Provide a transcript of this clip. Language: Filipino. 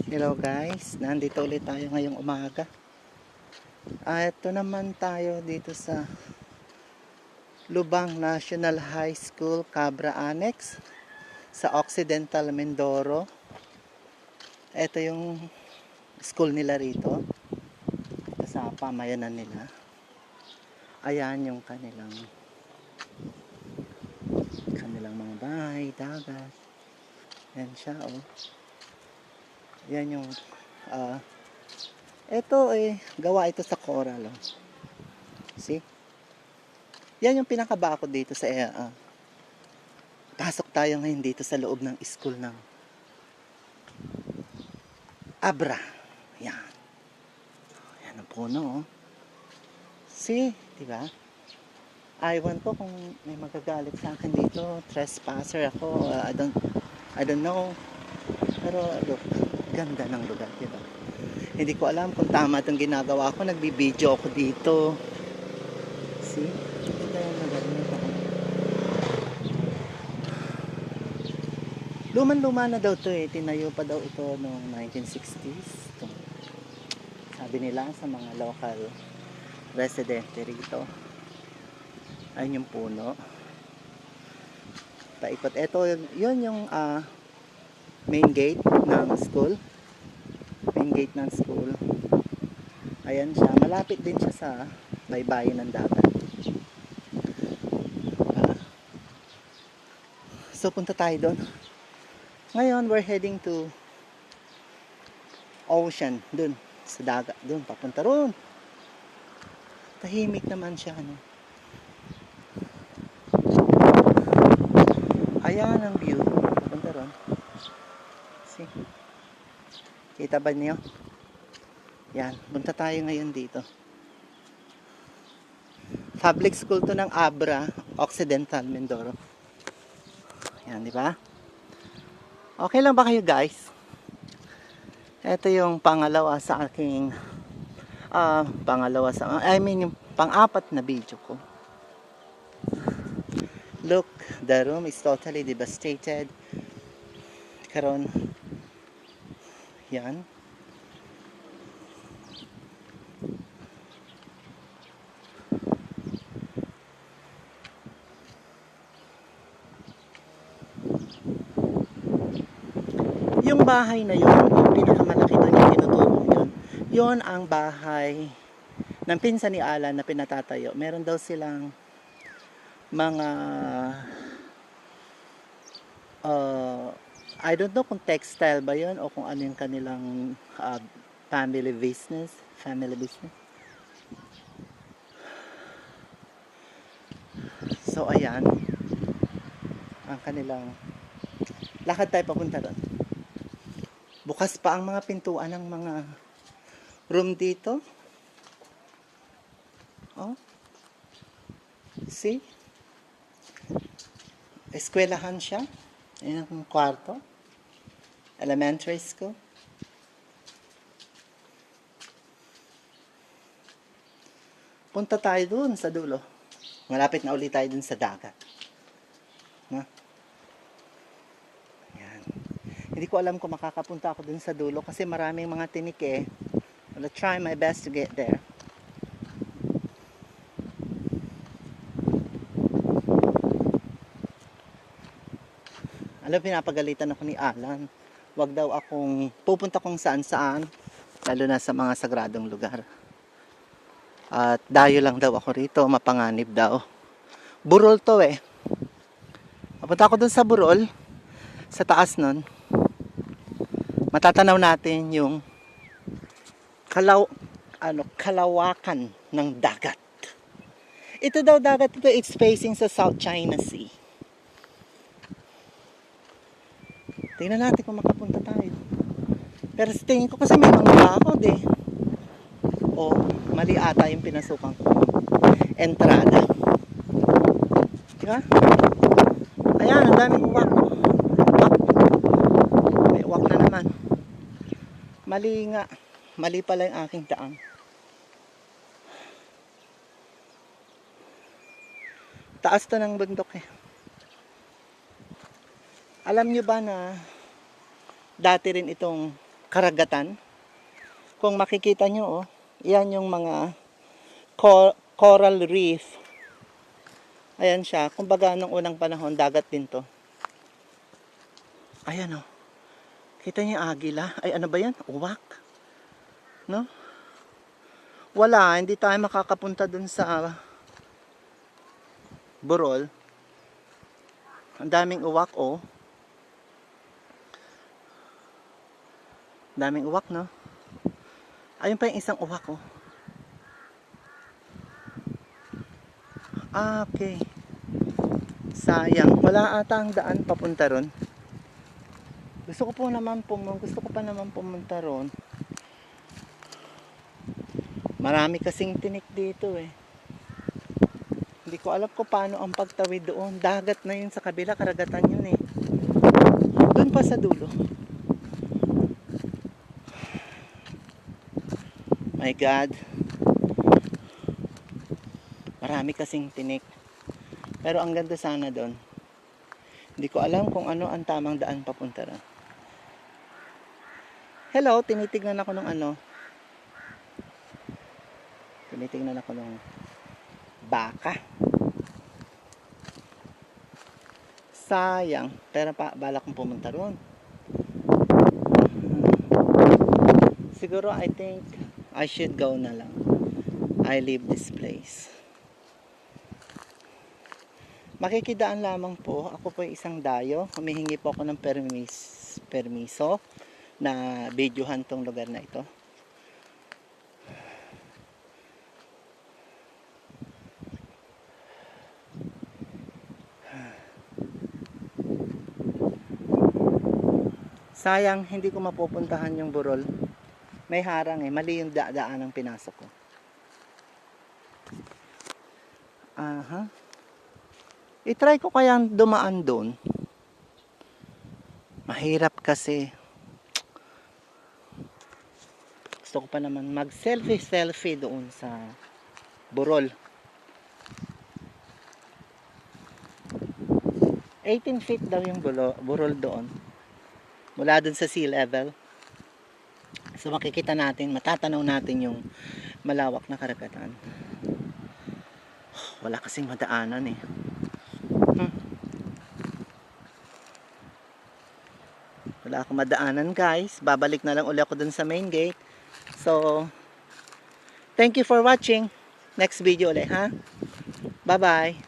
Hello guys, nandito ulit tayo ngayong umaga. Ito naman tayo dito sa Lubang National High School, Cabra Annex sa Occidental Mindoro. Ito yung school nila rito sa pamayanan nila. Ayan yung kanilang mga bahay, dagat. Yan siya oh. Yan yung ito gawa ito sa coral oh. See? Yan yung pinakabako dito sa pasok tayo ngayon dito sa loob ng school ng Abra. Yan. Yan ang puno oh. See? Diba? Iwan ko kung may magagalit sa akin dito. Trespasser ako. I don't know. Pero look, ganda ng lugar, diba? Hindi ko alam kung tama itong ginagawa ko. Nagbibideo ako dito. See? Ganda yung lugar nito. Luman-luma na daw to eh. Tinayo pa daw ito noong 1960s. Sabi nila sa mga local residente rito. Ayun yung puno. Paikot. Ito, yun yung main gate ng school. Main gate ng school. Ayan siya. Malapit din siya sa baybayin ng dagat. So, punta tayo doon. Ngayon, we're heading to ocean. Doon. Sa dagat. Doon. Papunta roon. Tahimik naman siya. Ano? Ayan ang view. Papunta ron. See? Kita ba niyo? Yan. Punta tayo ngayon dito. Public school to ng Abra, Occidental Mindoro. Yan, di ba? Okay lang ba kayo guys? Ito yung pangalawa sa aking yung pang-apat na video ko. Look, the room is totally devastated. Karon, yan. Yung bahay na yun, yung pinakamalaki doon yung tinuturo yun. Yun ang bahay ng pinsan ni Alan na pinatatayo. Meron daw silang mga I don't know kung textile ba yun o kung ano yung kanilang family business. So ayan ang kanilang lakad tayo papunta doon. Bukas pa ang mga pintuan ng mga room dito. Oh. See? Eskwelahan siya. Ayan ang kwarto. Elementary school. Punta tayo dun sa dulo. Malapit na ulit tayo dun sa dagat. Na? Ayan. Hindi ko alam kung makakapunta ako dun sa dulo kasi maraming mga tinik eh. I'll try my best to get there. Alam, pinapagalitan ako ni Alan. Wag daw akong pupunta kung saan-saan, lalo na sa mga sagradong lugar. At dayo lang daw ako rito, mapanganib daw. Burol to eh. Papunta ako dun sa Burol, sa taas nun. Matatanaw natin yung kalawakan ng dagat. Ito daw dagat ito, it's facing sa South China Sea. Tingnan natin kung makapunta tayo. Pero sa tingin ko kasi may mga bakod eh. O, mali ata yung pinasukan ko. Entrada. Diba? Ayan, ang daming uwak. May uwak na naman. Mali nga. Mali pala yung aking daan. Taas to ng bundok eh. Alam nyo ba na dati rin itong karagatan. Kung makikita nyo, oh, yan yung mga coral reef. Ayan siya. Kumbaga, nung unang panahon, dagat din to. Ayan, oh. Kita niyo yung agila? Ay, ano ba yan? Uwak. No? Wala, hindi tayo makakapunta dun sa Burol. Ang daming uwak, oh. Daming uwak, no? Ayun pa yung isang uwak, oh. Ah, okay. Sayang. Wala ata ang daan papunta ron. Gusto ko pa naman pumunta ron. Marami kasing tinik dito, eh. Hindi ko alam kung paano ang pagtawid doon. Dagat na yun sa kabila, karagatan yun, eh. Doon pa sa dulo. My God. Marami kasing tinik. Pero ang ganda sana doon. Hindi ko alam kung ano ang tamang daan papunta ron. Hello, tinitignan ako ng ano. Tinitignan ako ng baka. Sayang. Pero balak kong pumunta ron. Siguro I think I should go na lang. I leave this place. Makikidaan lamang po. Ako po ay isang dayo. Humihingi po ako ng permiso na videohan tong lugar na ito. Sayang, hindi ko mapupuntahan yung Burol. May harang, eh. Mali yung daan ang pinasok ko. Aha. I-try ko kayang dumaan doon. Mahirap kasi. Gusto ko pa naman mag-selfie doon sa Burol. 18 feet daw yung Burol doon. Mula doon sa sea level. So makikita natin, matatanaw natin yung malawak na karagatan. Wala kasing madaanan, eh. Wala akong madaanan, guys. Babalik na lang uli ako dun sa main gate. So, thank you for watching. Next video ulit, ha? Bye-bye.